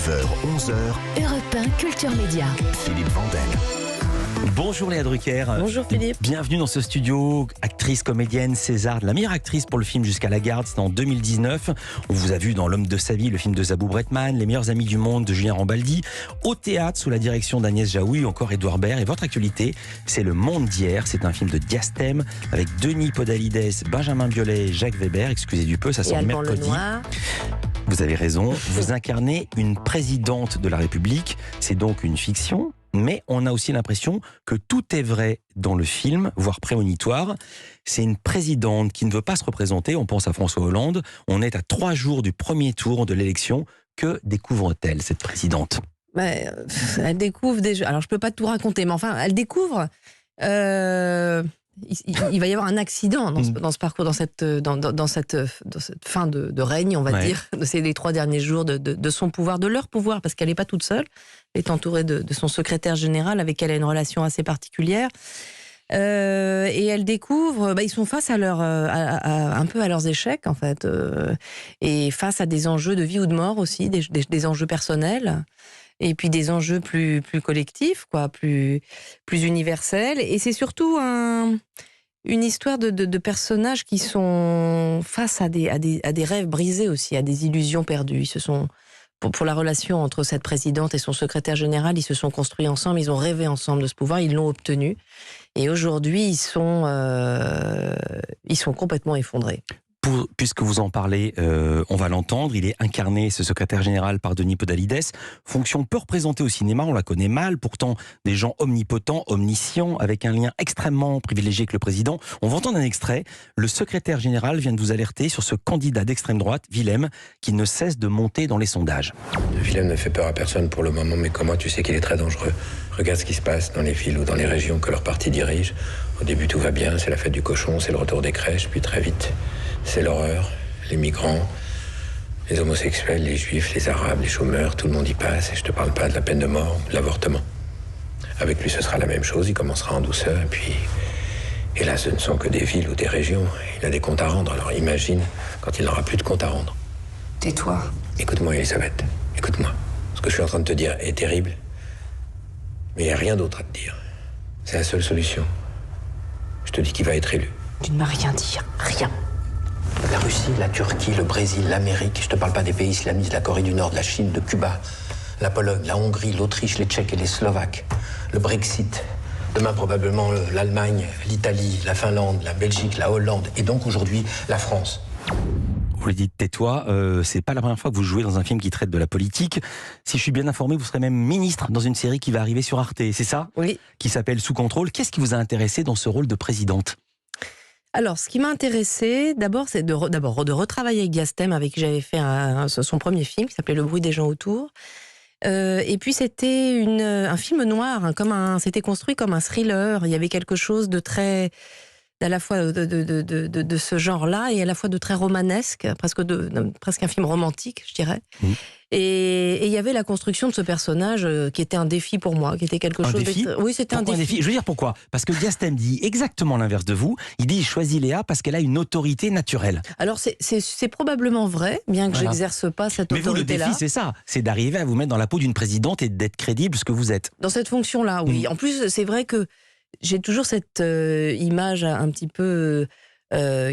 9h, 11h, Europe 1 Culture Média. Philippe Vandel. Bonjour Léa Drucker. Bonjour Philippe. Bienvenue dans ce studio. Actrice, comédienne, César, la meilleure actrice pour le film Jusqu'à la garde, c'était en 2019. On vous a vu dans L'homme de sa vie, le film de Zabou Bretman, Les meilleurs amis du monde de Julien Rambaldi, au théâtre sous la direction d'Agnès Jaoui ou encore Édouard Baird. Et votre actualité, c'est Le monde d'hier. C'est un film de Diastème avec Denis Podalides, Benjamin Biolay, Jacques Weber. Excusez du peu, ça sort mercredi. Lenoir. Vous avez raison. Vous incarnez une présidente de la République. C'est donc une fiction. Mais on a aussi l'impression que tout est vrai dans le film, voire prémonitoire. C'est une présidente qui ne veut pas se représenter. On pense à François Hollande. On est à 3 jours du premier tour de l'élection. Que découvre-t-elle, cette présidente ? Elle découvre déjà. Alors, je ne peux pas tout raconter, mais enfin, elle découvre. Il va y avoir un accident dans ce parcours, dans cette fin de règne, on va dire, de ces 3 derniers jours de son pouvoir, de leur pouvoir, parce qu'elle n'est pas toute seule. Elle est entourée de son secrétaire général, avec qui elle a une relation assez particulière. Et elle découvre, ils sont face à un peu à leurs échecs, en fait, et face à des enjeux de vie ou de mort aussi, des enjeux personnels. Et puis des enjeux plus collectifs, plus universels. Et c'est surtout une histoire de personnages qui sont face à des rêves brisés aussi, à des illusions perdues. Ils se sont, pour la relation entre cette présidente et son secrétaire général, ils se sont construits ensemble, ils ont rêvé ensemble de ce pouvoir, ils l'ont obtenu. Et aujourd'hui, ils sont complètement effondrés. Puisque vous en parlez, on va l'entendre. Il est incarné, ce secrétaire général, par Denis Podalides. Fonction peu représentée au cinéma, on la connaît mal. Pourtant, des gens omnipotents, omniscients, avec un lien extrêmement privilégié avec le président. On va entendre un extrait. Le secrétaire général vient de vous alerter sur ce candidat d'extrême droite, Willem, qui ne cesse de monter dans les sondages. Willem ne fait peur à personne pour le moment, mais comme moi, tu sais qu'il est très dangereux. Regarde ce qui se passe dans les villes ou dans les régions que leur parti dirige. Au début, tout va bien, c'est la fête du cochon, c'est le retour des crèches, puis très vite, c'est l'horreur, les migrants, les homosexuels, les juifs, les arabes, les chômeurs, tout le monde y passe. Et je te parle pas de la peine de mort, de l'avortement. Avec lui, ce sera la même chose, il commencera en douceur, et puis... hélas, ce ne sont que des villes ou des régions. Il a des comptes à rendre, alors imagine quand il n'aura plus de comptes à rendre. Tais-toi. Écoute-moi, Elisabeth, écoute-moi. Ce que je suis en train de te dire est terrible, mais il n'y a rien d'autre à te dire. C'est la seule solution. Je te dis qu'il va être élu. Tu ne m'as rien dit, rien. La Russie, la Turquie, le Brésil, l'Amérique, je te parle pas des pays islamistes, de la Corée du Nord, de la Chine, de Cuba, la Pologne, la Hongrie, l'Autriche, les Tchèques et les Slovaques, le Brexit, demain probablement l'Allemagne, l'Italie, la Finlande, la Belgique, la Hollande, et donc aujourd'hui la France. Vous le dites, tais-toi, c'est pas la première fois que vous jouez dans un film qui traite de la politique. Si je suis bien informé, vous serez même ministre dans une série qui va arriver sur Arte, c'est ça ? Oui. Qui s'appelle Sous contrôle. Qu'est-ce qui vous a intéressé dans ce rôle de présidente ? Alors, ce qui m'a intéressé, d'abord, c'est de retravailler avec Diastème, avec qui j'avais fait son premier film, qui s'appelait Le bruit des gens autour. Et puis, c'était un film noir, c'était construit comme un thriller. Il y avait quelque chose de très... à la fois de ce genre-là et à la fois de très romanesque, presque un film romantique, je dirais. Mmh. Et il y avait la construction de ce personnage qui était un défi pour moi, qui était quelque chose... Défi ? Oui, c'était un défi. Je veux dire pourquoi ? Parce que Diastème dit exactement l'inverse de vous. Il dit « choisis Léa parce qu'elle a une autorité naturelle ». Alors c'est probablement vrai, bien que j'exerce pas cette autorité-là. Mais vous, le défi, c'est ça, c'est d'arriver à vous mettre dans la peau d'une présidente et d'être crédible ce que vous êtes. Dans cette fonction-là, oui. En plus, c'est vrai que j'ai toujours cette image un petit peu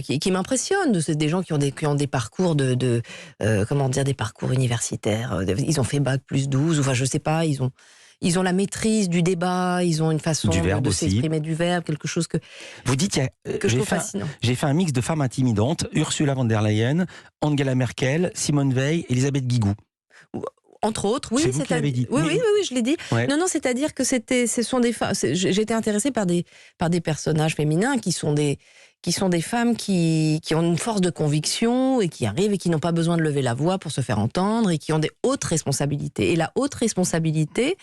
qui m'impressionne, des gens qui ont des parcours des parcours universitaires. Ils ont fait bac plus 12, enfin je sais pas, ils ont la maîtrise du débat, ils ont une façon de s'exprimer du verbe, quelque chose que vous dites que je trouve fascinant. J'ai fait un mix de femmes intimidantes, Ursula von der Leyen, Angela Merkel, Simone Veil, Elisabeth Guigou. Entre autres, oui, c'est vous qui l'avez dit. Oui, je l'ai dit. Ouais. Non, c'est-à-dire que ce sont des femmes. J'étais intéressée par des personnages féminins qui sont des femmes qui ont une force de conviction et qui arrivent et qui n'ont pas besoin de lever la voix pour se faire entendre et qui ont des hautes responsabilités. Et la haute responsabilité,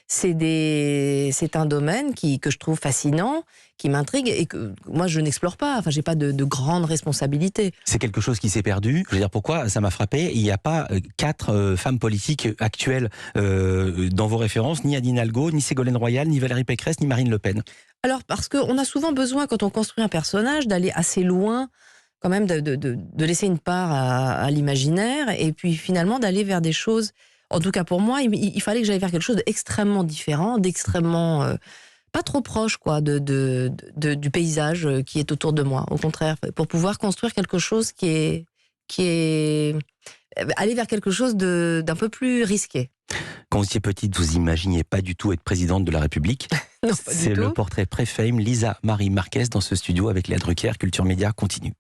c'est un domaine que je trouve fascinant, qui m'intrigue et que moi je n'explore pas. Enfin, j'ai pas de grandes responsabilités. C'est quelque chose qui s'est perdu. Je veux dire pourquoi ça m'a frappé. Il n'y a pas 4 femmes politiques actuelles dans vos références, ni Anne Hidalgo, ni Ségolène Royal, ni Valérie Pécresse, ni Marine Le Pen. Alors parce qu'on a souvent besoin, quand on construit un personnage, d'aller assez loin, quand même de laisser une part à l'imaginaire et puis finalement d'aller vers des choses En tout cas, pour moi, il fallait que j'aille vers quelque chose d'extrêmement différent, d'extrêmement pas trop proche, quoi, du paysage qui est autour de moi. Au contraire, pour pouvoir construire quelque chose qui est aller vers quelque chose d'un peu plus risqué. Quand vous étiez petite, vous imaginiez pas du tout être présidente de la République. Non, pas du C'est tout. le portrait pré-fame Lisa Marie Marquez dans ce studio avec Léa Drucker. Culture Média continue.